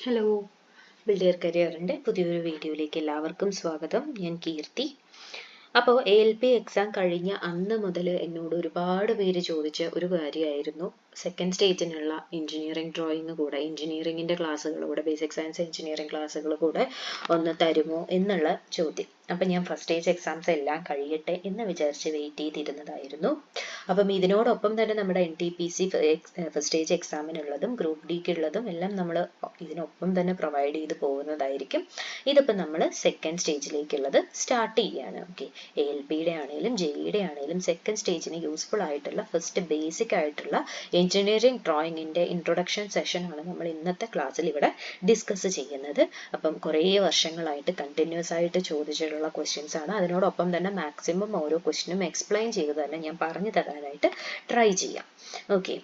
Hello, ബിൽഡിയർ കരിയറിൻ്റെ പുതിയൊരു വീഡിയോയിലേക്ക് എല്ലാവർക്കും സ്വാഗതം. ഞാൻ കീർത്തി. അപ്പോൾ ALP എക്സാം കഴിഞ്ഞ അന്ന് മുതൽ എന്നോട് ഒരുപാട് പേര് ചോദിച്ച ഒരു കാര്യമായിരുന്നു സെക്കൻഡ് സ്റ്റേജിനുള്ള എഞ്ചിനീയറിംഗ് ഡ്രോയിങ് കൂടെ, എഞ്ചിനീയറിംഗിൻ്റെ ക്ലാസ്സുകൾ കൂടെ, ബേസിക് സയൻസ് എഞ്ചിനീയറിംഗ് ക്ലാസ്സുകൾ കൂടെ ഒന്ന് തരുമോ എന്നുള്ള ചോദ്യം. അപ്പം ഞാൻ ഫസ്റ്റ് സ്റ്റേജ് എക്സാംസ് എല്ലാം കഴിയട്ടെ എന്ന് വിചാരിച്ച് വെയിറ്റ് ചെയ്തിരുന്നതായിരുന്നു. അപ്പം ഇതിനോടൊപ്പം തന്നെ നമ്മുടെ NTPC ഫസ്റ്റ് സ്റ്റേജ് എക്സാമിനുള്ളതും ഗ്രൂപ്പ് ഡിക്കുള്ളതും എല്ലാം നമ്മൾ ഇതിനൊപ്പം തന്നെ പ്രൊവൈഡ് ചെയ്ത് പോകുന്നതായിരിക്കും. ഇതിപ്പോൾ നമ്മൾ സെക്കൻഡ് സ്റ്റേജിലേക്കുള്ളത് സ്റ്റാർട്ട് ചെയ്യുകയാണ്. ഓക്കെ, ALPയുടെ ആണെങ്കിലും JEയുടെ ആണെങ്കിലും സെക്കൻഡ് സ്റ്റേജിന് യൂസ്ഫുൾ ആയിട്ടുള്ള ഫസ്റ്റ് ബേസിക് ആയിട്ടുള്ള എഞ്ചിനീയറിംഗ് ഡ്രോയിങ്ങിൻ്റെ ഇൻട്രൊഡക്ഷൻ സെഷൻ ആണ് നമ്മൾ ഇന്നത്തെ ക്ലാസ്സിൽ ഇവിടെ ഡിസ്കസ് ചെയ്യുന്നത്. അപ്പം കുറേ വർഷങ്ങളായിട്ട് കണ്ടിന്യൂസ് ആയിട്ട് ചോദിച്ചിട്ടുള്ള ക്വസ്റ്റ്യൻസ് ആണ്. അതിനോടൊപ്പം തന്നെ മാക്സിമം ഓരോ ക്വസ്റ്റ്യനും എക്സ്പ്ലെയിൻ ചെയ്ത് തന്നെ ഞാൻ പറഞ്ഞു തരാനായിട്ട് ട്രൈ ചെയ്യാം. ഓക്കെ,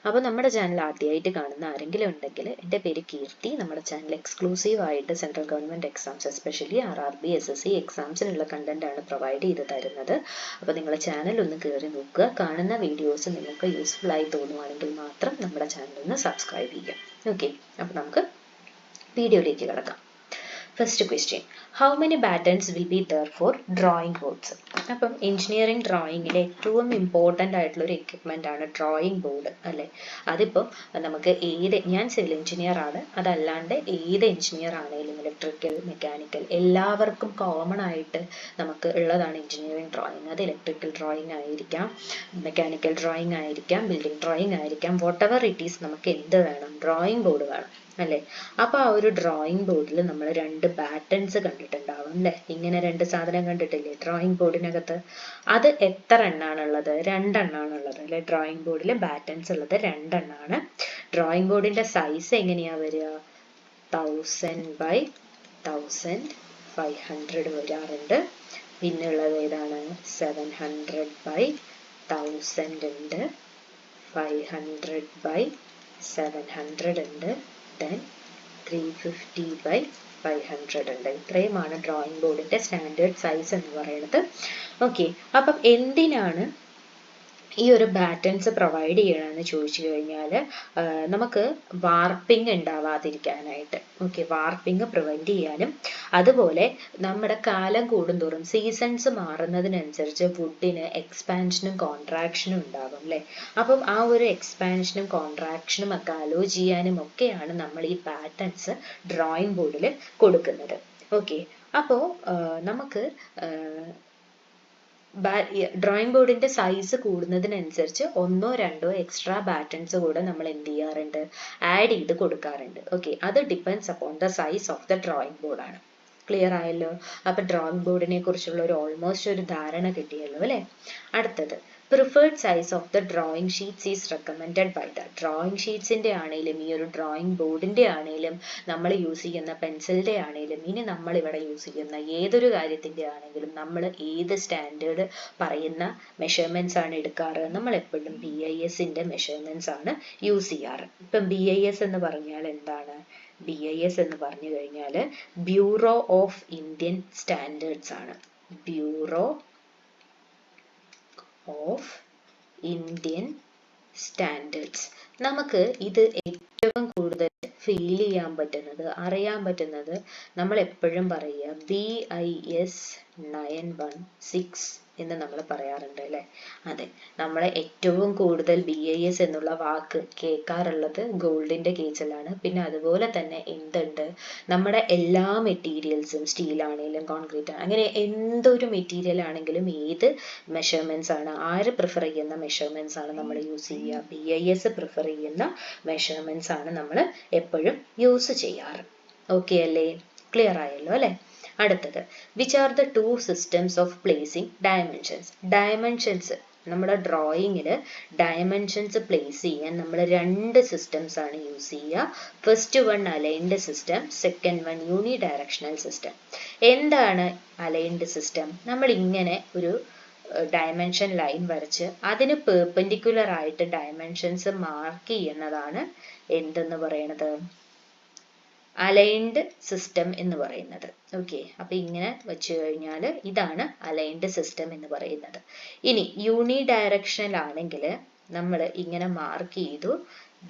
അപ്പോൾ നമ്മുടെ ചാനൽ ആദ്യമായിട്ട് കാണുന്ന ആരെങ്കിലും ഉണ്ടെങ്കിൽ, എൻ്റെ പേര് കീർത്തി. നമ്മുടെ ചാനൽ എക്സ്ക്ലൂസീവ് ആയിട്ട് central government exams, especially RRB SSC എക്സാംസിനുള്ള കണ്ടന്റ് ആണ് പ്രൊവൈഡ് ചെയ്ത് തരുന്നത്. അപ്പോൾ നിങ്ങൾ ചാനൽ ഒന്ന് കയറി നോക്കുക. കാണുന്ന വീഡിയോസ് നിങ്ങൾക്ക് യൂസ്ഫുൾ ആയി തോന്നുവാണെങ്കിൽ മാത്രം നമ്മുടെ ചാനൽ ഒന്ന് സബ്സ്ക്രൈബ് ചെയ്യുക. ഓക്കെ, അപ്പോൾ നമുക്ക് വീഡിയോയിലേക്ക് കിടക്കാം. First question, how many battens will be there for drawing boards? അപ്പം എഞ്ചിനീയറിംഗ് ഡ്രോയിങ്ങിലെ ഏറ്റവും ഇമ്പോർട്ടൻ്റ് ആയിട്ടുള്ള ഒരു എക്യുപ്മെൻ്റ് ആണ് ഡ്രോയിങ് ബോർഡ്, അല്ലേ? അതിപ്പോൾ നമുക്ക് ഞാൻ സിവിൽ എഞ്ചിനീയർ ആണ്, അതല്ലാണ്ട് ഏത് എഞ്ചിനീയർ ആണെങ്കിലും ഇലക്ട്രിക്കൽ, മെക്കാനിക്കൽ എല്ലാവർക്കും കോമൺ ആയിട്ട് നമുക്ക് ഉള്ളതാണ് എഞ്ചിനീയറിംഗ് ഡ്രോയിങ്. അത് ഇലക്ട്രിക്കൽ ഡ്രോയിങ് ആയിരിക്കാം, മെക്കാനിക്കൽ ഡ്രോയിങ് ആയിരിക്കാം, ബിൽഡിംഗ് ഡ്രോയിങ് ആയിരിക്കാം, വാട്ട് എവർ ഇറ്റ് ഈസ്, നമുക്ക് എന്ത് വേണം? ഡ്രോയിങ് ബോർഡ് വേണം, അല്ലേ? അപ്പോൾ ആ ഒരു ഡ്രോയിങ് ബോർഡിൽ നമ്മൾ രണ്ട് ബാറ്റൺസ് കണ്ടിട്ടുണ്ടാവും, അല്ലേ? ഇങ്ങനെ രണ്ട് സാധനം കണ്ടിട്ടില്ലേ ഡ്രോയിങ് ബോർഡിനകത്ത്? അത് എത്ര എണ്ണാണുള്ളത്? രണ്ടെണ്ണാണുള്ളത്, അല്ലേ? ഡ്രോയിങ് ബോർഡിൽ ബാറ്റൺസ് ഉള്ളത് രണ്ടെണ്ണാണ്. ഡ്രോയിങ് ബോർഡിന്റെ സൈസ് എങ്ങനെയാ വരിക? 1000 by 1500 വരാറുണ്ട്. പിന്നെ ഉള്ളത് ഏതാണ്? 700 by 1000 ഉണ്ട്, 500 by 700 ഉണ്ട്, then 350 by 500 ഉണ്ട്. ഇത്രയുമാണ് ഡ്രോയിങ് ബോർഡിന്റെ സ്റ്റാൻഡേർഡ് സൈസ് എന്ന് പറയുന്നത്. ഓക്കെ, അപ്പം എന്തിനാണ് ഈ ഒരു ബാറ്റൺസ് പ്രൊവൈഡ് ചെയ്യണമെന്ന് ചോദിച്ചു കഴിഞ്ഞാൽ, നമുക്ക് വാർപ്പിംഗ് ഉണ്ടാവാതിരിക്കാനായിട്ട്, ഓക്കെ, വാർപ്പിംഗ് പ്രിവെന്റ് ചെയ്യാനും, അതുപോലെ നമ്മുടെ കാലം കൂടുന്തോറും സീസൺസ് മാറുന്നതിനനുസരിച്ച് വുഡിന് എക്സ്പാൻഷനും കോൺട്രാക്ഷനും ഉണ്ടാകും, അല്ലേ? അപ്പം ആ ഒരു എക്സ്പാൻഷനും കോൺട്രാക്ഷനും ഒക്കെ അലോ ചെയ്യാനും ഒക്കെയാണ് നമ്മൾ ഈ പാറ്റേൺസ് ഡ്രോയിങ് ബോർഡിൽ കൊടുക്കുന്നത്. ഓക്കെ, അപ്പോൾ നമുക്ക് ഡ്രോയിങ് ബോർഡിന്റെ സൈസ് കൂടുന്നതിനനുസരിച്ച് ഒന്നോ രണ്ടോ എക്സ്ട്രാ ബാറ്റൺസ് കൂടെ നമ്മൾ എന്ത് ചെയ്യാറുണ്ട്? ആഡ് ചെയ്ത് കൊടുക്കാറുണ്ട്. ഓക്കെ, അത് depends upon the size of the drawing ബോർഡാണ്. ക്ലിയർ ആയല്ലോ? അപ്പൊ ഡ്രോയിങ് ബോർഡിനെ കുറിച്ചുള്ള ഒരു ഓൾമോസ്റ്റ് ഒരു ധാരണ കിട്ടിയല്ലോ, അല്ലേ? അടുത്തത്, preferred size of the drawing sheets is recommended by the. Drawing ഷീറ്റ്സിന്റെ ആണെങ്കിലും ഈ ഒരു ഡ്രോയിങ് ബോർഡിന്റെ ആണെങ്കിലും നമ്മൾ യൂസ് ചെയ്യുന്ന പെൻസിലിന്റെ ആണെങ്കിലും ഇനി നമ്മൾ ഇവിടെ യൂസ് ചെയ്യുന്ന ഏതൊരു കാര്യത്തിന്റെ ആണെങ്കിലും നമ്മൾ ഏത് സ്റ്റാൻഡേർഡ് പറയുന്ന മെഷർമെന്റ്സ് ആണ് എടുക്കാറ്? നമ്മൾ എപ്പോഴും BISന്റെ മെഷർമെന്റ്സ് ആണ് യൂസ് ചെയ്യാറ്. ഇപ്പം BIS എന്ന് പറഞ്ഞാൽ എന്താണ്? BIS എന്ന് പറഞ്ഞു കഴിഞ്ഞാൽ ബ്യൂറോ ഓഫ് ഇന്ത്യൻ സ്റ്റാൻഡേർഡ്സ് ആണ്. Bureau of Indian standards. നമുക്ക് ഇത് ഏറ്റവും കൂടുതൽ ഫീൽ ചെയ്യാൻ പറ്റുന്നത്, അറിയാൻ പറ്റുന്നത്, നമ്മൾ എപ്പോഴും പറയുക BIS 916 എന്ന് നമ്മൾ പറയാറുണ്ട്, അല്ലേ? അതെ, നമ്മളെ ഏറ്റവും കൂടുതൽ BIS എന്നുള്ള വാക്ക് കേൾക്കാറുള്ളത് ഗോൾഡിന്റെ കേസിലാണ്. പിന്നെ അതുപോലെ തന്നെ എന്തുണ്ട്, നമ്മുടെ എല്ലാ മെറ്റീരിയൽസും, സ്റ്റീൽ ആണെങ്കിലും കോൺക്രീറ്റ് അങ്ങനെ എന്തൊരു മെറ്റീരിയൽ ആണെങ്കിലും ഏത് മെഷർമെന്റ്സ് ആണ്, ആര് പ്രിഫർ ചെയ്യുന്ന മെഷർമെന്റ്സ് ആണ് നമ്മൾ യൂസ് ചെയ്യുക? BIS പ്രിഫർ ചെയ്യുന്ന മെഷർമെന്റ്സ് ആണ് നമ്മൾ എപ്പോഴും യൂസ് ചെയ്യാറ്. ഓക്കെ അല്ലേ? ക്ലിയർ ആയല്ലോ, അല്ലേ? അടുത്തത്, which are the two systems of placing dimensions? Dimensions നമ്മുടെ ഡ്രോയിങ്ങിൽ ഡയമെൻഷൻസ് പ്ലേസ് ചെയ്യാൻ നമ്മൾ രണ്ട് സിസ്റ്റംസ് ആണ് യൂസ് ചെയ്യുക. First one aligned system, second one unidirectional system. എന്താണ് അലൈൻഡ് സിസ്റ്റം? നമ്മൾ ഇങ്ങനെ ഒരു ഡയമെൻഷൻ ലൈൻ വരച്ച് അതിന് പെർപെൻഡിക്കുലർ ആയിട്ട് ഡയമെൻഷൻസ് മാർക്ക് ചെയ്യുന്നതാണ് എന്തെന്ന് പറയുന്നത്? അലൈൻഡ് സിസ്റ്റം എന്ന് പറയുന്നത്. ഓക്കെ, അപ്പൊ ഇങ്ങനെ വെച്ച് കഴിഞ്ഞാൽ ഇതാണ് അലൈൻഡ് സിസ്റ്റം എന്ന് പറയുന്നത്. ഇനി യൂണി ഡയറക്ഷണൽ ആണെങ്കിൽ നമ്മൾ ഇങ്ങനെ മാർക്ക് ചെയ്തു,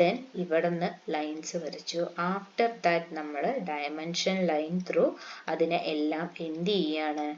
ദെൻ ഇവിടെ നിന്ന് ലൈൻസ് വരച്ചു. ആഫ്റ്റർ ദാറ്റ് നമ്മൾ ഡയമെൻഷൻ ലൈൻ ത്രൂ അതിനെ എല്ലാം എന്ത് ചെയ്യാണ്,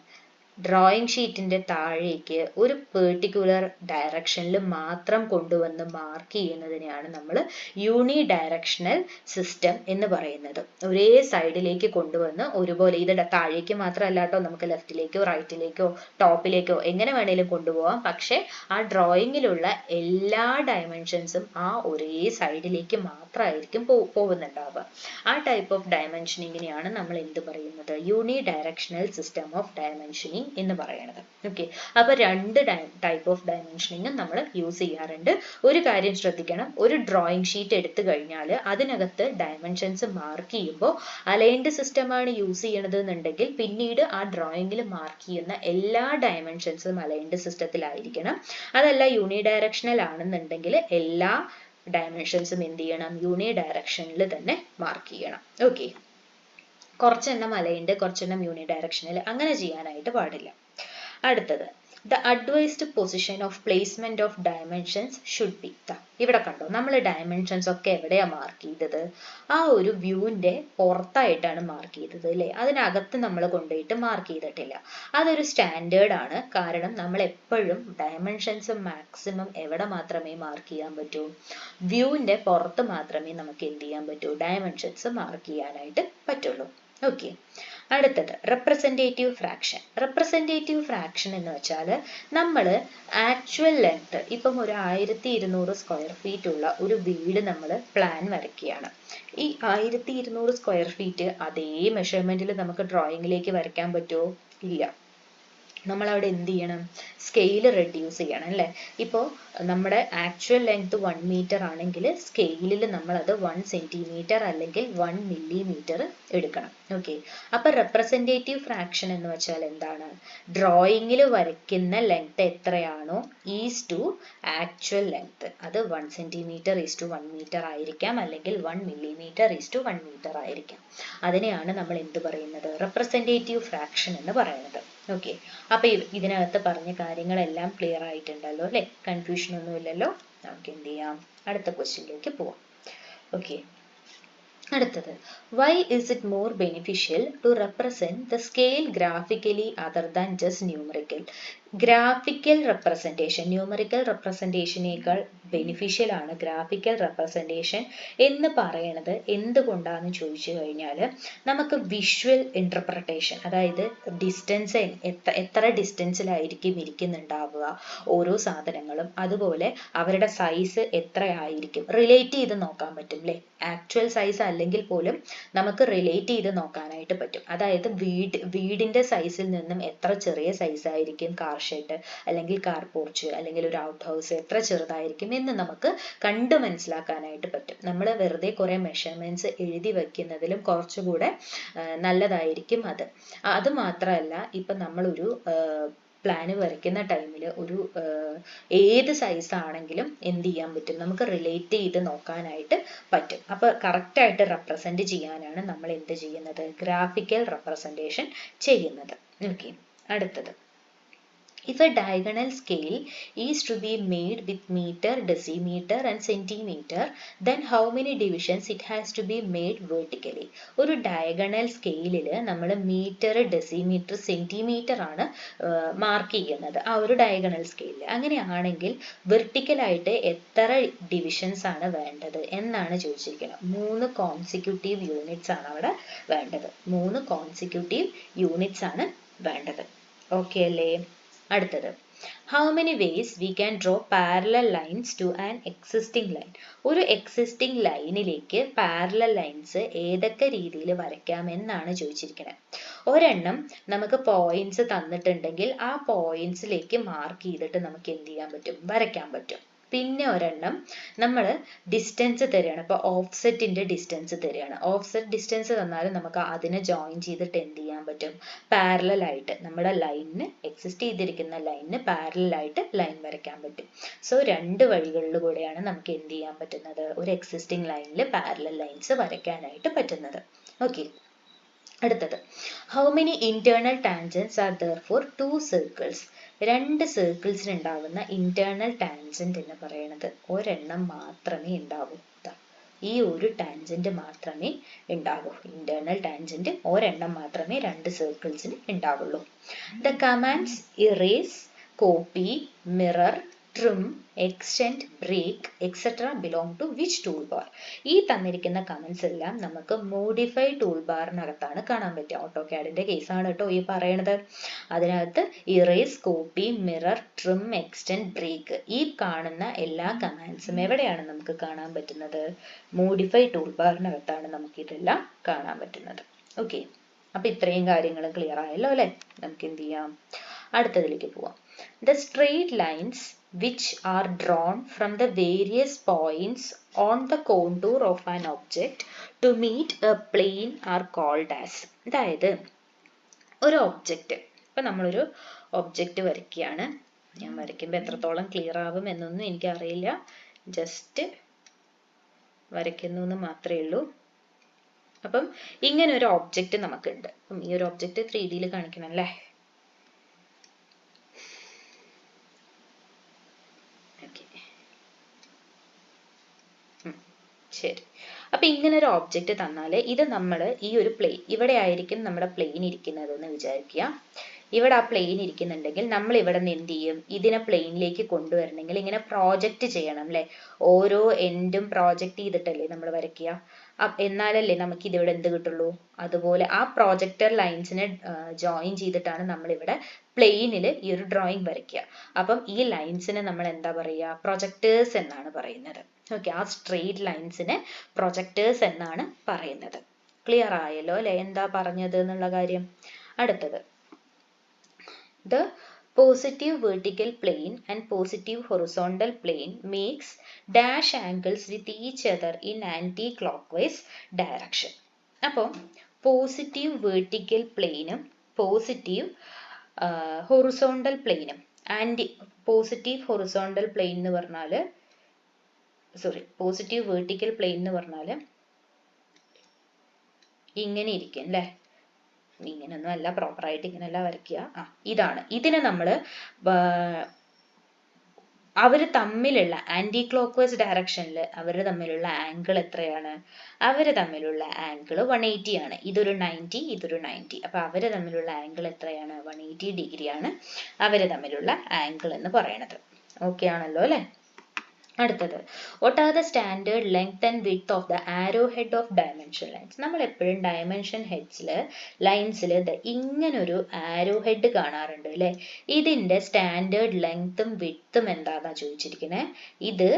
ഡ്രോയിങ് ഷീറ്റിന്റെ താഴേക്ക് ഒരു പെർട്ടിക്കുലർ ഡയറക്ഷനിൽ മാത്രം കൊണ്ടുവന്ന് മാർക്ക് ചെയ്യുന്നതിനെയാണ് നമ്മൾ യൂണി ഡയറക്ഷണൽ സിസ്റ്റം എന്ന് പറയുന്നത്. ഒരേ സൈഡിലേക്ക് കൊണ്ടുവന്ന് ഒരുപോലെ, ഇത് താഴേക്ക് മാത്രമല്ല കേട്ടോ, നമുക്ക് ലെഫ്റ്റിലേക്കോ റൈറ്റിലേക്കോ ടോപ്പിലേക്കോ എങ്ങനെ വേണേലും കൊണ്ടുപോകാം. പക്ഷെ ആ ഡ്രോയിങ്ങിലുള്ള എല്ലാ ഡയമെൻഷൻസും ആ ഒരേ സൈഡിലേക്ക് മാത്രമായിരിക്കും പോകുന്നുണ്ടാവുക. ആ ടൈപ്പ് ഓഫ് ഡയമെൻഷനിങ്ങിനെയാണ് നമ്മൾ എന്ത് പറയുന്നത്, യൂണി ഡയറക്ഷണൽ സിസ്റ്റം ഓഫ് ഡയമെൻഷനിങ് എന്ന് പറയുന്നത്. ഓക്കെ, അപ്പൊ രണ്ട് ടൈപ്പ് ഓഫ് ഡയമെൻഷനിങ്ങും നമ്മൾ യൂസ് ചെയ്യാറുണ്ട്. ഒരു കാര്യം ശ്രദ്ധിക്കണം, ഒരു ഡ്രോയിങ് ഷീറ്റ് എടുത്തു കഴിഞ്ഞാൽ അതിനകത്ത് ഡയമെൻഷൻസ് മാർക്ക് ചെയ്യുമ്പോൾ അലൈൻഡ് സിസ്റ്റം ആണ് യൂസ് ചെയ്യണത് എന്നുണ്ടെങ്കിൽ പിന്നീട് ആ ഡ്രോയിങ്ങിൽ മാർക്ക് ചെയ്യുന്ന എല്ലാ ഡയമെൻഷൻസും അലൈൻഡ് സിസ്റ്റത്തിലായിരിക്കണം. അതല്ല യൂണി ഡയറക്ഷണൽ ആണെന്നുണ്ടെങ്കിൽ എല്ലാ ഡയമെൻഷൻസും എന്ത് ചെയ്യണം, യൂണി ഡയറക്ഷനിൽ തന്നെ മാർക്ക് ചെയ്യണം. ഓക്കെ, കുറച്ചെണ്ണം അലൈൻഡ് കുറച്ചെണ്ണം യൂണി ഡയറക്ഷനിൽ, അങ്ങനെ ചെയ്യാനായിട്ട് പാടില്ല. അടുത്തത്, the advised position of placement of dimensions should be. ഇവിടെ കണ്ടോ, നമ്മൾ ഡയമെൻഷൻസ് ഒക്കെ എവിടെയാ മാർക്ക് ചെയ്തത്, ആ ഒരു വ്യൂവിന്റെ പുറത്തായിട്ടാണ് മാർക്ക് ചെയ്തത് അല്ലേ, അതിനകത്ത് നമ്മൾ കൊണ്ടുപോയിട്ട് മാർക്ക് ചെയ്തിട്ടില്ല. അതൊരു സ്റ്റാൻഡേർഡ് ആണ്. കാരണം നമ്മൾ എപ്പോഴും ഡയമെൻഷൻസ് മാക്സിമം എവിടെ മാത്രമേ മാർക്ക് ചെയ്യാൻ പറ്റൂ, വ്യൂവിന്റെ പുറത്ത് മാത്രമേ നമുക്ക് എന്ത് ചെയ്യാൻ പറ്റൂ, ഡയമെൻഷൻസ് മാർക്ക് ചെയ്യാനായിട്ട് പറ്റുള്ളൂ. ഓക്കെ, അടുത്തത് റെപ്രസെൻറ്റേറ്റീവ് ഫ്രാക്ഷൻ. റെപ്രസെൻറ്റേറ്റീവ് ഫ്രാക്ഷൻ എന്ന് വെച്ചാൽ നമ്മൾ ആക്ച്വൽ ലെങ്ത്, ഇപ്പം ഒരു 1200 സ്ക്വയർ ഫീറ്റ് ഉള്ള ഒരു വീട് നമ്മൾ പ്ലാൻ വരയ്ക്കുകയാണ്. ഈ 1200 സ്ക്വയർ ഫീറ്റ് അതേ മെഷർമെന്റിൽ നമുക്ക് ഡ്രോയിങ്ങിലേക്ക് വരയ്ക്കാൻ പറ്റുമോ? ഇല്ല. നമ്മൾ അവിടെ എന്ത് ചെയ്യണം, സ്കെയില് റെഡ്യൂസ് ചെയ്യണം അല്ലേ. ഇപ്പോൾ നമ്മുടെ ആക്ച്വൽ ലെങ്ത് 1 മീറ്റർ ആണെങ്കിൽ സ്കെയിലിൽ നമ്മൾ അത് 1 സെന്റിമീറ്റർ അല്ലെങ്കിൽ 1 മില്ലിമീറ്റർ എടുക്കണം. ഓക്കെ, അപ്പൊ റെപ്രസെൻറ്റേറ്റീവ് ഫ്രാക്ഷൻ എന്ന് വെച്ചാൽ എന്താണ്, ഡ്രോയിങ്ങിൽ വരയ്ക്കുന്ന ലെങ്ത് എത്രയാണോ ഈസ് ടു ആക്ച്വൽ ലെങ്ത്, അത് 1 സെന്റിമീറ്റർ ഈസ് ടു 1 മീറ്റർ ആയിരിക്കാം, അല്ലെങ്കിൽ 1 മില്ലിമീറ്റർ ഈസ് ടു 1 മീറ്റർ ആയിരിക്കാം. അതിനെയാണ് നമ്മൾ എന്ത് പറയുന്നത്, റെപ്രസെൻറ്റേറ്റീവ് ഫ്രാക്ഷൻ എന്ന് പറയുന്നത്. ഓക്കെ, അപ്പൊ ഇതിനകത്ത് പറഞ്ഞ കാര്യങ്ങളെല്ലാം ക്ലിയർ ആയിട്ടുണ്ടല്ലോ അല്ലെ, കൺഫ്യൂഷൻ ഒന്നും ഇല്ലല്ലോ. നമുക്ക് എന്ത് ചെയ്യാം, അടുത്ത ക്വസ്റ്റ്യനിലേക്ക് പോവാം. ഓക്കെ, അടുത്തത്, why is it more beneficial to represent the scale graphically other than just numerical? Graphical representation numerical റെപ്രസെൻറ്റേഷനേക്കാൾ ബെനിഫിഷ്യൽ ആണ് ഗ്രാഫിക്കൽ റെപ്രസെൻറ്റേഷൻ എന്ന് പറയണത് എന്തുകൊണ്ടാണെന്ന് ചോദിച്ചു കഴിഞ്ഞാൽ, നമുക്ക് വിഷ്വൽ ഇൻ്റർപ്രിട്ടേഷൻ, അതായത് ഡിസ്റ്റൻസ് എത്ര ഡിസ്റ്റൻസിലായിരിക്കും ഇരിക്കുന്നുണ്ടാവുക ഓരോ സാധനങ്ങളും, അതുപോലെ അവരുടെ സൈസ് എത്രയായിരിക്കും റിലേറ്റ് ചെയ്ത് നോക്കാൻ പറ്റും അല്ലേ. ആക്ച്വൽ സൈസ് അല്ലെങ്കിൽ പോലും നമുക്ക് റിലേറ്റ് ചെയ്ത് നോക്കാനായിട്ട് പറ്റും. അതായത് വീടിന്റെ സൈസിൽ നിന്നും എത്ര ചെറിയ സൈസ് ആയിരിക്കും കാർ ഷെഡ് അല്ലെങ്കിൽ കാർ പോർച്ച് അല്ലെങ്കിൽ ഒരു ഔട്ട് ഹൗസ് എത്ര ചെറുതായിരിക്കും എന്ന് നമുക്ക് കണ്ടു മനസ്സിലാക്കാനായിട്ട് പറ്റും. നമ്മൾ വെറുതെ കുറെ മെഷർമെന്റ്സ് എഴുതി വെക്കുന്നതിലും കുറച്ചുകൂടെ നല്ലതായിരിക്കും അത്. അത് മാത്രമല്ല, ഇപ്പൊ നമ്മളൊരു പ്ലാന് വരയ്ക്കുന്ന ടൈമിൽ ഒരു ഏത് സൈസ് ആണെങ്കിലും എന്ത് ചെയ്യാൻ പറ്റും, നമുക്ക് റിലേറ്റ് ചെയ്ത് നോക്കാനായിട്ട് പറ്റും. അപ്പൊ കറക്റ്റ് ആയിട്ട് റെപ്രസെന്റ് ചെയ്യാനാണ് നമ്മൾ എന്ത് ചെയ്യുന്നത്, ഗ്രാഫിക്കൽ റെപ്രസെൻറ്റേഷൻ ചെയ്യുന്നത്. ഓക്കെ, അടുത്തത്, if a diagonal scale is to be made with meter, decimeter and centimeter, then how many divisions it has to be made vertically? ഒരു ഡയഗണൽ സ്കെയിലിൽ നമ്മൾ മീറ്റർ, ഡെസിമീറ്റർ, സെന്റിമീറ്റർ ആണ് മാർക്ക് ചെയ്യുന്നത് ആ ഒരു diagonal സ്കെയിലിൽ. അങ്ങനെയാണെങ്കിൽ വെർട്ടിക്കലായിട്ട് എത്ര ഡിവിഷൻസ് ആണ് വേണ്ടത് എന്നാണ് ചോദിച്ചിരിക്കുന്നത്. 3 കോൺസിക്യൂട്ടീവ് യൂണിറ്റ്സ് ആണ് അവിടെ വേണ്ടത്. 3 കോൺസിക്യൂട്ടീവ് യൂണിറ്റ്സ് ആണ് വേണ്ടത്. ഓക്കെ അല്ലേ. അടുത്തത്, how many ways we can draw parallel lines to an existing line? ഒരു എക്സിസ്റ്റിംഗ് ലൈനിലേക്ക് പാരലൽ ലൈൻസ് ഏതൊക്കെ രീതിയിൽ വരയ്ക്കാം എന്നാണ് ചോദിച്ചിരിക്കുന്നത്. ഒരെണ്ണം നമുക്ക് പോയിന്റ്സ് തന്നിട്ടുണ്ടെങ്കിൽ ആ പോയിന്റ്സിലേക്ക് മാർക്ക് ചെയ്തിട്ട് നമുക്ക് എന്ത് ചെയ്യാൻ പറ്റും, വരയ്ക്കാൻ പറ്റും. പിന്നെ ഒരെണ്ണം നമ്മൾ ഡിസ്റ്റൻസ് തരികയാണ്, ഇപ്പോൾ ഓഫ്സെറ്റിന്റെ ഡിസ്റ്റൻസ് തരികയാണ്. ഓഫ്സെറ്റ് ഡിസ്റ്റൻസ് തന്നാലും നമുക്ക് അതിനെ ജോയിൻ ചെയ്തിട്ട് എന്ത് ചെയ്യാൻ പറ്റും, പാരലൽ ആയിട്ട് നമ്മുടെ ലൈനിന്, എക്സിസ്റ്റ് ചെയ്തിരിക്കുന്ന ലൈനിന് പാരലൽ ആയിട്ട് ലൈൻ വരയ്ക്കാൻ പറ്റും. സോ 2 വഴികളിലൂടെയാണ് നമുക്ക് എന്ത് ചെയ്യാൻ പറ്റുന്നത്, ഒരു എക്സിസ്റ്റിംഗ് ലൈനിൽ പാരലൽ ലൈൻസ് വരയ്ക്കാനായിട്ട് പറ്റുന്നത്. ഓക്കെ, അടുത്തത്, how many internal tangents are there for 2 circles? രണ്ട് സർക്കിൾസിന് ഉണ്ടാവുന്ന ഇന്റേണൽ ടാൻജന്റ് എന്ന് പറയുന്നത് ഒരെണ്ണം മാത്രമേ ഉണ്ടാവൂ. ഈ ഒരു ടാൻജന്റ് മാത്രമേ ഉണ്ടാവൂ. ഇന്റേണൽ ടാൻജന്റ് ഒരെണ്ണം മാത്രമേ രണ്ട് സർക്കിൾസിന് ഉണ്ടാവുള്ളൂ. The commands erase, copy, mirror, trim, extend, break, etc. belong to which toolbar? ഈ തന്നിരിക്കുന്ന കമന്റ്സ് എല്ലാം നമുക്ക് മോഡിഫൈ ടൂൾ ബാറിനകത്താണ് കാണാൻ പറ്റുക. ഓട്ടോകാഡിന്റെ കേസാണ് കേട്ടോ ഈ പറയണത്. അതിനകത്ത് erase, copy, mirror, trim, extend, break ഈ കാണുന്ന എല്ലാ കമാൻഡ്സും എവിടെയാണ് നമുക്ക് കാണാൻ പറ്റുന്നത്? മോഡിഫൈ ടൂൾ ബാറിനകത്താണ് നമുക്ക് ഇതെല്ലാം കാണാൻ പറ്റുന്നത്. ഓക്കെ, അപ്പൊ ഇത്രയും കാര്യങ്ങൾ ക്ലിയർ ആയല്ലോ അല്ലെ? നമുക്ക് എന്ത് ചെയ്യാം, അടുത്തതിലേക്ക് പോവാം. The straight lines which are drawn from the various points on the contour of an object to meet a plane are called as. അതായത് ഒരു ഒബ്ജക്റ്റ്, ഇപ്പൊ നമ്മളൊരു ഒബ്ജക്റ്റ് വരയ്ക്കുകയാണ്. ഞാൻ വരയ്ക്കുമ്പോൾ എത്രത്തോളം ക്ലിയർ ആവും എന്നൊന്നും എനിക്കറിയില്ല, ജസ്റ്റ് വരയ്ക്കുന്നു എന്ന് മാത്രമേ ഉള്ളൂ. അപ്പം ഇങ്ങനെ ഒരു ഒബ്ജക്റ്റ് നമുക്കുണ്ട്. അപ്പം ഈ ഒരു ഒബ്ജക്റ്റ് 3D കാണിക്കണം അല്ലേ? ശരി, അപ്പൊ ഇങ്ങനെ ഒരു ഓബ്ജക്റ്റ് തന്നാല് ഇത് നമ്മൾ ഈ ഒരു പ്ലെയിൻ, ഇവിടെ ആയിരിക്കും നമ്മുടെ പ്ലെയിൻ ഇരിക്കുന്നത് എന്ന് വിചാരിക്കുക. ഇവിടെ ആ പ്ലെയിൻ ഇരിക്കുന്നുണ്ടെങ്കിൽ നമ്മൾ ഇവിടെ നിന്ന് എന്ത് ചെയ്യും, ഇതിനെ പ്ലെയിനിലേക്ക് കൊണ്ടുവരണമെങ്കിൽ ഇങ്ങനെ പ്രോജക്റ്റ് ചെയ്യണം അല്ലെ? ഓരോ എൻഡും പ്രോജക്റ്റ് ചെയ്തിട്ടല്ലേ നമ്മൾ വരയ്ക്കുക. എന്നാലല്ലേ നമുക്ക് ഇതിവിടെ എന്ത് കിട്ടുള്ളൂ? അതുപോലെ ആ പ്രോജക്ടർ ലൈൻസിനെ ജോയിൻ ചെയ്തിട്ടാണ് നമ്മൾ ഇവിടെ പ്ലെയിനിൽ ഈ ഒരു ഡ്രോയിങ് വരയ്ക്കുക. അപ്പം ഈ ലൈൻസിനെ നമ്മൾ എന്താ പറയുക? പ്രൊജക്ടേഴ്സ് എന്നാണ് പറയുന്നത്. ഓക്കെ, ആ സ്ട്രെയിറ്റ് ലൈൻസിനെ പ്രൊജക്ടേഴ്സ് എന്നാണ് പറയുന്നത്. ക്ലിയർ ആയല്ലോ അല്ലെ എന്താ പറഞ്ഞത് എന്നുള്ള കാര്യം? അടുത്തത്, the positive vertical plane and positive horizontal plane makes dash angles with each other in anti-clockwise direction. അപ്പോൾ പോസിറ്റീവ് വെർട്ടിക്കൽ പ്ലെയിനും പോസിറ്റീവ് ഹൊറിസോണ്ടൽ പ്ലെയിനും, പോസിറ്റീവ് ഹൊറിസോണ്ടൽ പ്ലെയിൻ എന്ന് പറഞ്ഞാൽ പോസിറ്റീവ് വെർട്ടിക്കൽ പ്ലെയിൻ എന്ന് പറഞ്ഞാൽ ഇങ്ങനെ ഇരിക്കും അല്ലേ? ഇങ്ങനെയൊന്നും അല്ല, പ്രോപ്പറായിട്ട് ഇങ്ങനെയല്ല വരയ്ക്കുക. ഇതാണ്, ഇതിനെ നമ്മൾ അവർ തമ്മിലുള്ള ആന്റി ക്ലോക്ക് വൈസ് ഡയറക്ഷനിൽ അവർ തമ്മിലുള്ള ആംഗിൾ എത്രയാണ്? അവർ തമ്മിലുള്ള ആംഗിൾ 180 ആണ്. ഇതൊരു 90, ഇതൊരു 90. അപ്പൊ അവർ തമ്മിലുള്ള ആംഗിൾ എത്രയാണ്? 180 ഡിഗ്രി ആണ് അവർ തമ്മിലുള്ള ആംഗിൾ എന്ന് പറയുന്നത്. ഓക്കെ ആണല്ലോ അല്ലെ? അടുത്തത്, what are the standard length and width of the arrowhead of dimension lines? നമ്മൾ എപ്പോഴും ഡയമെൻഷൻ ഹെഡ്സില് ലൈൻസില് ഇങ്ങനൊരു ആരോ ഹെഡ് കാണാറുണ്ട് അല്ലെ? ഇതിന്റെ സ്റ്റാൻഡേർഡ് ലെങ്ത്തും വിഡ്ത്തും എന്താന്നാ ചോദിച്ചിരിക്കുന്നത്. ഇത്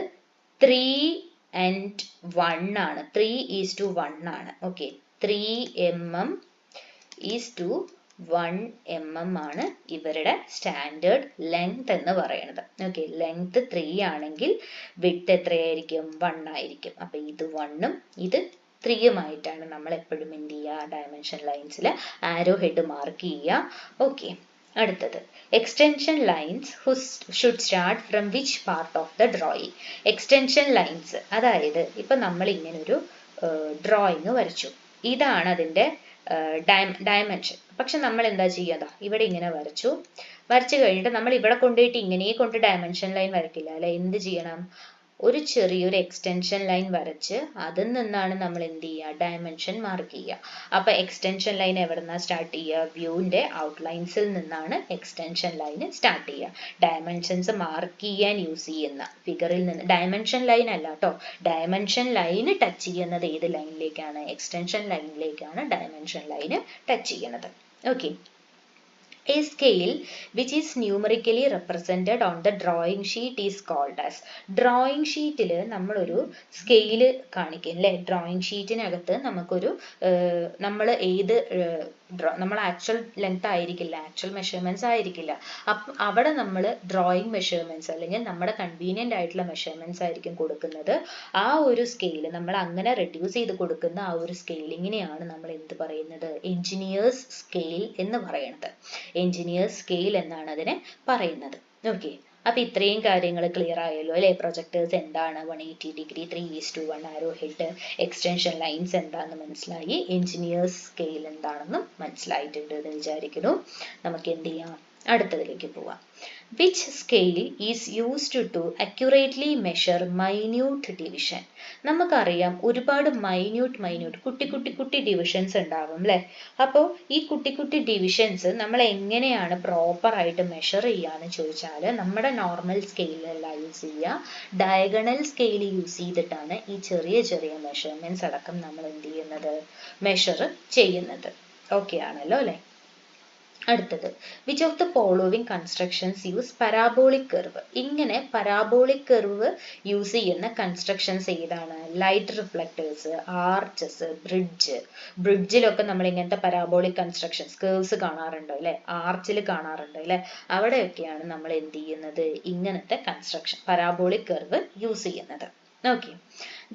3:1 ആണ്. 3:1 ആണ്. ഓക്കെ, 3 mm to 1 mm ആണ് ഇവരുടെ സ്റ്റാൻഡേർഡ് ലെങ്ത് എന്ന് പറയുന്നത്. ഓക്കെ, ലെങ്ത് 3 ആണെങ്കിൽ വിഡ്ത്ത് എത്രയായിരിക്കും? 1 ആയിരിക്കും. അപ്പൊ ഇത് 1ഉം ഇത് 3ഉമായിട്ടാണ് നമ്മൾ എപ്പോഴും എന്ത് ചെയ്യുക? ഡയമെൻഷൻ ലൈൻസിൽ ആരോ ഹെഡ് മാർക്ക് ചെയ്യുക. ഓക്കെ, അടുത്തത്, extension lines should start from which part of the drawing? Extension lines, അതായത് ഇപ്പൊ നമ്മൾ ഇങ്ങനൊരു ഡ്രോയിങ് വരച്ചു, ഇതാണ് അതിന്റെ ഡയമെൻഷൻ. പക്ഷെ നമ്മൾ എന്താ ചെയ്യാ? ഇവിടെ ഇങ്ങനെ വരച്ചു കഴിഞ്ഞിട്ട് നമ്മൾ ഇവിടെ കൊണ്ടുപോയിട്ട് ഇങ്ങനെ കൊണ്ട് ഡയമെൻഷൻ ലൈൻ വരയ്ക്കില്ല അല്ലെ? എന്ത് ചെയ്യണം? ഒരു ചെറിയൊരു എക്സ്റ്റൻഷൻ ലൈൻ വരച്ച് അതിൽ നിന്നാണ് നമ്മൾ എന്ത് ചെയ്യുക? ഡയമെൻഷൻ മാർക്ക് ചെയ്യുക. അപ്പൊ എക്സ്റ്റൻഷൻ ലൈൻ എവിടെന്നാ സ്റ്റാർട്ട് ചെയ്യുക? വ്യൂവിന്റെ ഔട്ട്ലൈൻസിൽ നിന്നാണ് എക്സ്റ്റൻഷൻ ലൈൻ സ്റ്റാർട്ട് ചെയ്യുക. ഡയമെൻഷൻസ് മാർക്ക് ചെയ്യാൻ യൂസ് ചെയ്യുന്ന ഫിഗറിൽ നിന്ന്, ഡയമെൻഷൻ ലൈൻ അല്ല കേട്ടോ, ഡയമെൻഷൻ ലൈന് ടച്ച് ചെയ്യുന്നത് ഏത് ലൈനിലേക്കാണ്? എക്സ്റ്റൻഷൻ ലൈനിലേക്കാണ് ഡയമെൻഷൻ ലൈന് ടച്ച് ചെയ്യുന്നത്. Okay, a scale which is numerically represented on the drawing sheet is called as. drawing sheetൽ നമ്മളൊരു സ്കെയിൽ കാണിക്കും അല്ലേ? drawing sheetനകത്ത് നമുക്കൊരു നമ്മൾ ഏത് നമ്മൾ ആക്ച്വൽ ലെങ്ത് ആയിരിക്കില്ല, ആക്ച്വൽ മെഷർമെന്റ്സ് ആയിരിക്കില്ല. അപ്പം അവിടെ നമ്മൾ ഡ്രോയിങ് മെഷർമെന്റ്സ് അല്ലെങ്കിൽ നമ്മുടെ കൺവീനിയന്റ് ആയിട്ടുള്ള മെഷർമെന്റ്സ് ആയിരിക്കും കൊടുക്കുന്നത്. ആ ഒരു സ്കെയിൽ നമ്മൾ അങ്ങനെ റെഡ്യൂസ് ചെയ്ത് കൊടുക്കുന്ന ആ ഒരു സ്കെയിലിങ്ങിനെയാണ് നമ്മൾ എന്ത് പറയുന്നത്? എഞ്ചിനീയേഴ്സ് സ്കെയിൽ എന്ന് പറയുന്നത്. എഞ്ചിനീയേഴ്സ് സ്കെയിൽ എന്നാണ് അതിനെ പറയുന്നത്. ഓക്കെ, അപ്പൊ ഇത്രയും കാര്യങ്ങൾ ക്ലിയർ ആയല്ലോ അല്ലെ? പ്രൊജക്ടേഴ്സ് എന്താണ്, 180 ഡിഗ്രി, 3:1 ആരോ ഹെഡ്, എക്സ്റ്റൻഷൻ ലൈൻസ് എന്താണെന്ന് മനസ്സിലായി, എഞ്ചിനീയേഴ്സ് സ്കെയിൽ എന്താണെന്നും മനസ്സിലായിട്ടുണ്ട് എന്ന് വിചാരിക്കുന്നു. നമുക്ക് എന്ത് ചെയ്യാം? അടുത്തതിലേക്ക് പോവാം. Which scale is used to accurately measure minute division? നമുക്കറിയാം ഒരുപാട് കുട്ടി ഡിവിഷൻസ് ഉണ്ടാവും അല്ലേ? അപ്പോൾ ഈ കുട്ടി ഡിവിഷൻസ് നമ്മൾ എങ്ങനെയാണ് പ്രോപ്പർ ആയിട്ട് മെഷർ ചെയ്യാന്ന് ചോദിച്ചാൽ നമ്മുടെ നോർമൽ സ്കെയിലല്ല യൂസ് ചെയ്യുക, ഡയഗണൽ സ്കെയിൽ യൂസ് ചെയ്തിട്ടാണ് ഈ ചെറിയ മെഷർമെന്റ്സ് അടക്കം നമ്മൾ എന്ത് ചെയ്യുന്നത്, മെഷർ ചെയ്യുന്നത്. ഓക്കെ ആണല്ലോ അല്ലേ? അടുത്തത്, which of the following constructions use parabolic curve? ഇങ്ങനെ പരാബോളിക് കർവ് യൂസ് ചെയ്യുന്ന കൺസ്ട്രക്ഷൻസ് ഏതാണ്? ലൈറ്റ് റിഫ്ലക്ടേഴ്സ്, ആർച്ചസ്, ബ്രിഡ്ജിലൊക്കെ നമ്മൾ ഇങ്ങനത്തെ പരാബോളിക് കൺസ്ട്രക്ഷൻസ് കേർവ്സ് കാണാറുണ്ട് അല്ലെ, ആർച്ചിൽ കാണാറുണ്ട് അല്ലെ, അവിടെയൊക്കെയാണ് നമ്മൾ എന്ത് ചെയ്യുന്നത്, ഇങ്ങനത്തെ കൺസ്ട്രക്ഷൻ പരാബോളിക് കർവ് യൂസ് ചെയ്യുന്നത്. Okay.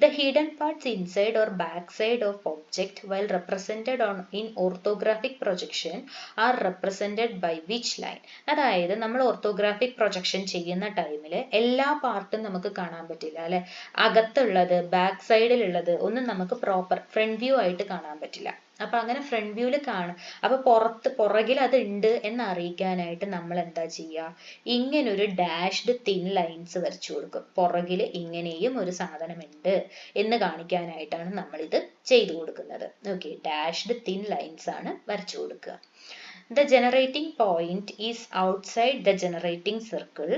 The hidden parts inside or backside of object while represented in orthographic projection are represented by which line? അതായത് നമ്മൾ ഓർത്തോഗ്രാഫിക് പ്രൊജക്ഷൻ ചെയ്യുന്ന ടൈമിൽ എല്ലാ പാർട്ടും നമുക്ക് കാണാൻ പറ്റില്ല അല്ലെ, അകത്തുള്ളത് ബാക്ക് സൈഡിലുള്ളത് ഒന്നും നമുക്ക് പ്രോപ്പർ ഫ്രണ്ട് വ്യൂ ആയിട്ട് കാണാൻ പറ്റില്ല. അപ്പൊ അങ്ങനെ ഫ്രണ്ട് വ്യൂവിൽ കാണും. അപ്പൊ പുറകിൽ അത് ഉണ്ട് എന്ന് അറിയിക്കാനായിട്ട് നമ്മൾ എന്താ ചെയ്യുക, ഇങ്ങനൊരു ഡാഷ്ഡ് തിൻ ലൈൻസ് വരച്ചു കൊടുക്കും. പുറകിൽ ഇങ്ങനെയും ഒരു സാധനം ഉണ്ട് എന്ന് കാണിക്കാനായിട്ടാണ് നമ്മൾ ഇത് ചെയ്തു കൊടുക്കുന്നത്. ഓക്കെ, ഡാഷ്ഡ് തിൻ ലൈൻസ് ആണ് വരച്ചു കൊടുക്കുക. The generating point is outside the generating circle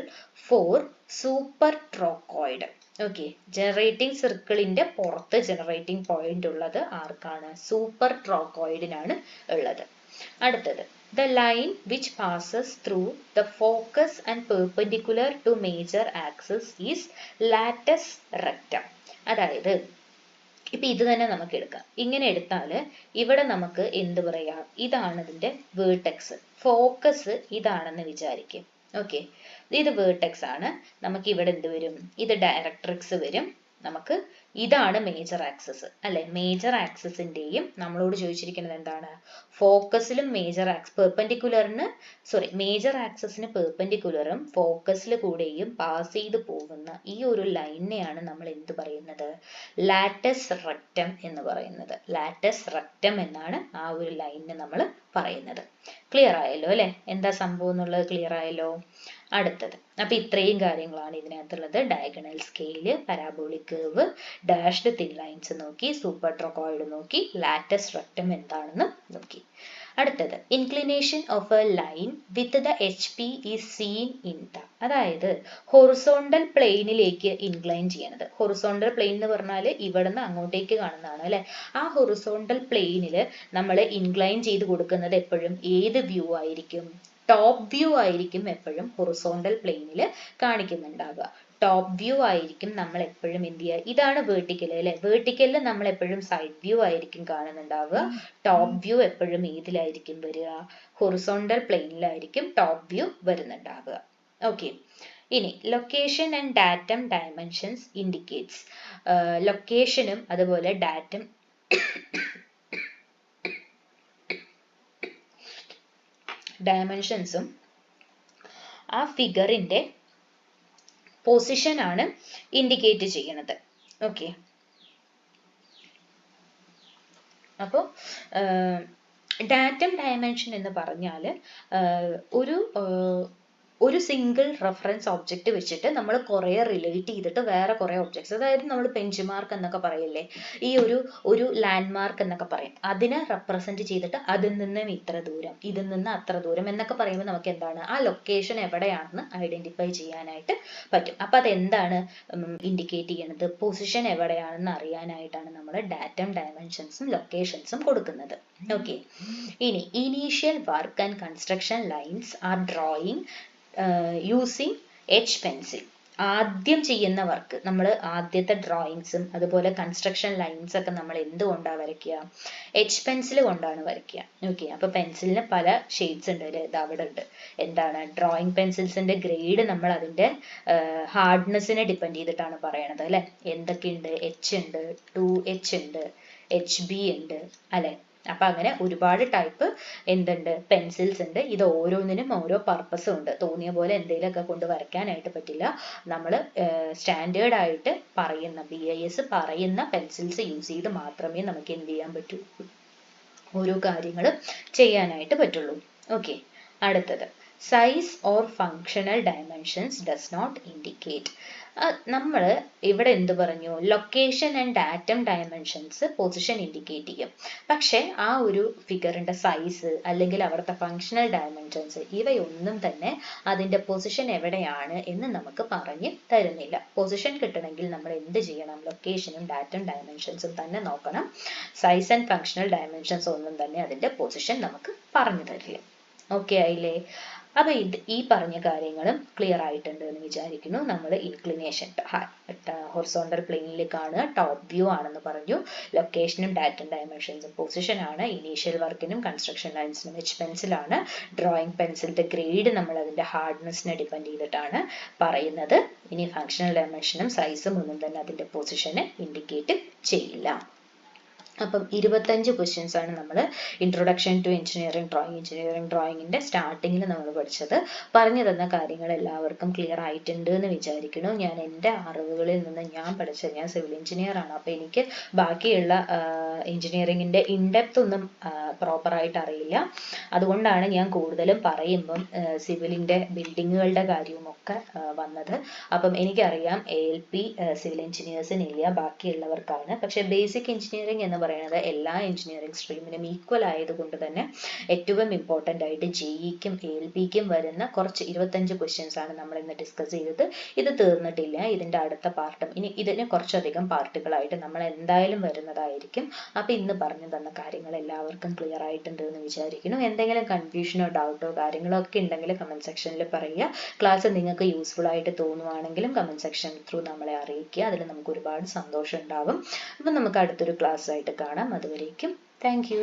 for supertrochoid. Okay, generating സർക്കിളിന്റെ പുറത്ത് ജനറേറ്റിംഗ് പോയിന്റ് ഉള്ളത് ആർക്കാണ്? സൂപ്പർ ട്രോക്കോയിഡിനാണ് ഉള്ളത്. അടുത്തത്, the line which passes through the focus and perpendicular to major axis is latus rectum. അതായത് ഇപ്പൊ ഇത് തന്നെ നമുക്ക് എടുക്കാം. ഇങ്ങനെ എടുത്താല് ഇവിടെ നമുക്ക് എന്ത് പറയാം, ഇതാണ് ഇതിന്റെ വേർട്ടെക്സ്, ഫോക്കസ് ഇതാണെന്ന് വിചാരിക്കും. ഓക്കെ, ഇത് വേർട്ടെക്സ് ആണ്. നമുക്ക് ഇവിടെ എന്ത് വരും, ഇത് ഡയറക്ട്രിക്സ് വരും. നമുക്ക് ഇതാണ് മേജർ ആക്സിസ് അല്ലെ, മേജർ ആക്സിസിന്റെയും നമ്മളോട് ചോദിച്ചിരിക്കുന്നത് എന്താണ്, ഫോക്കസിലും മേജർ മേജർ ആക്സിസിന് പെർപെൻഡിക്കുലറും ഫോക്കസിൽ കൂടെയും പാസ് ചെയ്ത് പോകുന്ന ഈ ഒരു ലൈനെയാണ് നമ്മൾ എന്ത് പറയുന്നത്, ലാറ്റസ് റെക്റ്റം എന്ന് പറയുന്നത്. ലാറ്റസ് റെക്റ്റം എന്നാണ് ആ ഒരു ലൈനിന് നമ്മൾ പറയുന്നത്. ക്ലിയർ ആയല്ലോ അല്ലെ, എന്താ സംഭവം എന്നുള്ളത് ക്ലിയർ ആയല്ലോ. അടുത്തത്, അപ്പൊ ഇത്രയും കാര്യങ്ങളാണ് ഇതിനകത്തുള്ളത്. Diagonal scale, parabolic curve, dashed thin lines നോക്കി, സൂപ്പർ ട്രോക്കോയിഡ് നോക്കി, ലാറ്റസ് റെക്റ്റം എന്താണെന്ന് നോക്കി. അടുത്തത്, inclination of a line with the HP is seen in the, അതായത് ഹൊറിസോണ്ടൽ പ്ലെയിനിലേക്ക് ഇൻക്ലൈൻ ചെയ്യണത്. ഹൊറിസോണ്ടൽ പ്ലെയിൻ എന്ന് പറഞ്ഞാൽ ഇവിടുന്ന് അങ്ങോട്ടേക്ക് കാണുന്നതാണ് അല്ലെ. ആ ഹൊറിസോണ്ടൽ പ്ലെയിനിൽ നമ്മൾ ഇൻക്ലൈൻ ചെയ്ത് കൊടുക്കുന്നത് എപ്പോഴും ഏത് വ്യൂ ആയിരിക്കും, ടോപ്പ് വ്യൂ ആയിരിക്കും എപ്പോഴും ഹൊറിസോണ്ടൽ പ്ലെയിനിൽ കാണിക്കുന്നുണ്ടാവുക. ടോപ്പ് വ്യൂ ആയിരിക്കും നമ്മൾ എപ്പോഴും എന്ത് ചെയ്യുക, ഇതാണ് വേർട്ടിക്കൽ അല്ലെ, വേർട്ടിക്കലിൽ നമ്മൾ എപ്പോഴും സൈഡ് വ്യൂ ആയിരിക്കും കാണുന്നുണ്ടാവുക. ടോപ്പ് വ്യൂ എപ്പോഴും ഏതിലായിരിക്കും വരിക, ഹൊറിസോണ്ടൽ പ്ലെയിനിലായിരിക്കും ടോപ്പ് വ്യൂ വരുന്നുണ്ടാവുക. ഓക്കെ, ഇനി location and datum dimensions indicates. ലൊക്കേഷനും അതുപോലെ ഡാറ്റം ഡയമെൻഷൻസും ആ ഫിഗറിന്റെ പൊസിഷൻ ആണ് ഇൻഡിക്കേറ്റ് ചെയ്യണത്. ഓക്കെ, അപ്പോൾ ഡാറ്റം ഡയമെൻഷൻ എന്ന് പറഞ്ഞാൽ ഒരു സിംഗിൾ റെഫറൻസ് ഒബ്ജക്റ്റ് വെച്ചിട്ട് നമ്മൾ കുറേ റിലേറ്റ് ചെയ്തിട്ട് വേറെ കുറേ ഒബ്ജക്ട്സ്, അതായത് നമ്മൾ ബെഞ്ച് മാർക്ക് എന്നൊക്കെ പറയില്ലേ, ഈ ഒരു ലാൻഡ് മാർക്ക് എന്നൊക്കെ പറയും, അതിനെ റെപ്രസെന്റ് ചെയ്തിട്ട് അതിൽ നിന്ന് ഇത്ര ദൂരം, ഇതിൽ നിന്ന് അത്ര ദൂരം എന്നൊക്കെ പറയുമ്പോൾ നമുക്ക് എന്താണ്, ആ ലൊക്കേഷൻ എവിടെയാണെന്ന് ഐഡന്റിഫൈ ചെയ്യാനായിട്ട് പറ്റും. അപ്പൊ അതെന്താണ് ഇൻഡിക്കേറ്റ് ചെയ്യണത്, പൊസിഷൻ എവിടെയാണെന്ന് അറിയാനായിട്ടാണ് നമ്മൾ ഡാറ്റം ഡയമെൻഷൻസും ലൊക്കേഷൻസും കൊടുക്കുന്നത്. ഓക്കെ, ഇനി initial work and construction lines are drawing using H pencil. ആദ്യം ചെയ്യുന്ന വർക്ക് നമ്മൾ ആദ്യത്തെ ഡ്രോയിങ്സും അതുപോലെ കൺസ്ട്രക്ഷൻ ലൈൻസ് ഒക്കെ നമ്മൾ എന്തുകൊണ്ടാണ് വരയ്ക്കുക, എച്ച് പെൻസിൽ കൊണ്ടാണ് വരയ്ക്കുക. ഓക്കെ, അപ്പൊ പെൻസിലിന് പല ഷെയ്ഡ്സ് ഉണ്ട് അല്ലേ, ഇത് അവിടെ ഉണ്ട്. എന്താണ്, ഡ്രോയിങ് പെൻസിൽസിന്റെ ഗ്രേഡ് നമ്മൾ അതിന്റെ ഹാർഡ്നെസ്സിനെ ഡിപ്പെൻഡ് ചെയ്തിട്ടാണ് പറയണത് അല്ലെ. എന്തൊക്കെയുണ്ട്, H ഉണ്ട്, 2H ഉണ്ട്, HB ഉണ്ട് അല്ലെ. അപ്പൊ അങ്ങനെ ഒരുപാട് ടൈപ്പ് എന്തുണ്ട്, പെൻസിൽസ് ഉണ്ട്. ഇത് ഓരോന്നിനും ഓരോ പർപ്പസും ഉണ്ട്. തോന്നിയ പോലെ എന്തെങ്കിലുമൊക്കെ കൊണ്ട് വരയ്ക്കാനായിട്ട് പറ്റില്ല. നമ്മൾ സ്റ്റാൻഡേർഡ് ആയിട്ട് പറയുന്ന BIS പറയുന്ന പെൻസിൽസ് യൂസ് ചെയ്ത് മാത്രമേ നമുക്ക് എന്ത് ചെയ്യാൻ പറ്റൂ, ഓരോ കാര്യങ്ങൾ ചെയ്യാനായിട്ട് പറ്റുള്ളൂ. ഓക്കെ, അടുത്തത് size or functional dimensions does not indicate. നമ്മൾ ഇവിടെ എന്ത് പറഞ്ഞു, ലൊക്കേഷൻ ആൻഡ് ആറ്റം ഡയമെൻഷൻസ് പൊസിഷൻ ഇൻഡിക്കേറ്റ് ചെയ്യും. പക്ഷെ ആ ഒരു ഫിഗറിന്റെ സൈസ് അല്ലെങ്കിൽ അവിടുത്തെ ഫങ്ഷണൽ ഡയമെൻഷൻസ് ഇവയൊന്നും തന്നെ അതിന്റെ പൊസിഷൻ എവിടെയാണ് എന്ന് നമുക്ക് പറഞ്ഞു തരുന്നില്ല. പൊസിഷൻ കിട്ടണമെങ്കിൽ നമ്മൾ എന്ത് ചെയ്യണം, ലൊക്കേഷനും ഡാറ്റം ഡയമെൻഷൻസും തന്നെ നോക്കണം. സൈസ് ആൻഡ് ഫങ്ഷണൽ ഡയമെൻഷൻസ് ഒന്നും തന്നെ അതിന്റെ പൊസിഷൻ നമുക്ക് പറഞ്ഞു തരില്ല. ഓക്കെ ആയില്ലേ? അപ്പൊ ഈ പറഞ്ഞ കാര്യങ്ങളും ക്ലിയർ ആയിട്ടുണ്ട് എന്ന് വിചാരിക്കുന്നു. നമ്മൾ ഇൻക്ലിനേഷൻ ഹൊറിസോണ്ടൽ പ്ലെയിനിൽ കാണുക, ടോപ്പ് വ്യൂ ആണെന്ന് പറഞ്ഞു. ലൊക്കേഷനും ഡാറ്റം ഡയമെൻഷൻസും പൊസിഷൻ ആണ്. ഇനീഷ്യൽ വർക്കിനും കൺസ്ട്രക്ഷൻ ലൈൻസിനും എച്ച് പെൻസിലാണ്. ഡ്രോയിങ് പെൻസിലിന്റെ ഗ്രേഡ് നമ്മൾ അതിന്റെ ഹാർഡ്നെസ്സിനെ ഡിപ്പെൻഡ് ചെയ്തിട്ടാണ് പറയുന്നത്. ഇനി ഫങ്ഷണൽ ഡയമെൻഷനും സൈസും ഒന്നും തന്നെ അതിന്റെ പൊസിഷനെ ഇൻഡിക്കേറ്റ് ചെയ്യില്ല. അപ്പം 25 ക്വസ്റ്റ്യൻസ് ആണ് നമ്മൾ ഇൻട്രൊഡക്ഷൻ ടു എഞ്ചിനീയറിംഗ് ഡ്രോയിങ്ങിന്റെ സ്റ്റാർട്ടിങ്ങിൽ നമ്മൾ പഠിച്ചത്. പറഞ്ഞു തന്ന കാര്യങ്ങൾ എല്ലാവർക്കും ക്ലിയർ ആയിട്ടുണ്ട് എന്ന് വിചാരിക്കുന്നു. ഞാൻ എൻ്റെ അറിവുകളിൽ നിന്ന് ഞാൻ പഠിച്ചത്, ഞാൻ സിവിൽ എഞ്ചിനീയർ ആണ്, അപ്പോൾ എനിക്ക് ബാക്കിയുള്ള എഞ്ചിനീയറിംഗിന്റെ ഇൻഡെപ്ത് ഒന്നും പ്രോപ്പറായിട്ട് അറിയില്ല. അതുകൊണ്ടാണ് ഞാൻ കൂടുതലും പറയുമ്പം സിവിലിന്റെ ബിൽഡിങ്ങുകളുടെ കാര്യവും ഒക്കെ വന്നത്. അപ്പം എനിക്കറിയാം ALP സിവിൽ എഞ്ചിനീയേഴ്സിനില്ല, ബാക്കിയുള്ളവർക്കാണ്. പക്ഷെ ബേസിക് എഞ്ചിനീയറിംഗ് എന്ന് പറയുന്നത് എല്ലാ എഞ്ചിനീയറിംഗ് സ്ട്രീമിനും ഈക്വൽ ആയതുകൊണ്ട് തന്നെ ഏറ്റവും ഇമ്പോർട്ടൻ്റ് ആയിട്ട് JEE-ക്കും ALP-ക്കും വരുന്ന കുറച്ച് 25 ക്വസ്റ്റ്യൻസ് ആണ് നമ്മൾ ഇന്ന് ഡിസ്കസ് ചെയ്തത്. ഇത് തീർന്നിട്ടില്ല, ഇതിന്റെ അടുത്ത പാർട്ടും ഇനി ഇതിന് കുറച്ചധികം പാർട്ടുകളായിട്ട് നമ്മൾ എന്തായാലും വരുന്നതായിരിക്കും. അപ്പൊ ഇന്ന് പറഞ്ഞു തന്ന കാര്യങ്ങൾ എല്ലാവർക്കും ക്ലിയർ ആയിട്ടുണ്ട് എന്ന് വിചാരിക്കുന്നു. എന്തെങ്കിലും കൺഫ്യൂഷനോ ഡൗട്ടോ കാര്യങ്ങളോ ഒക്കെ ഉണ്ടെങ്കിൽ കമന്റ് സെക്ഷനിൽ പറയുക. ക്ലാസ് നിങ്ങൾക്ക് യൂസ്ഫുൾ ആയിട്ട് തോന്നുവാണെങ്കിലും കമന്റ് സെക്ഷൻ ത്രൂ നമ്മളെ അറിയിക്കുക. അതിൽ നമുക്ക് ഒരുപാട് സന്തോഷം ഉണ്ടാവും. അപ്പം നമുക്ക് അടുത്തൊരു ക്ലാസ് ആയിട്ട് കാണാം. അതുവരേക്കും താങ്ക് യു.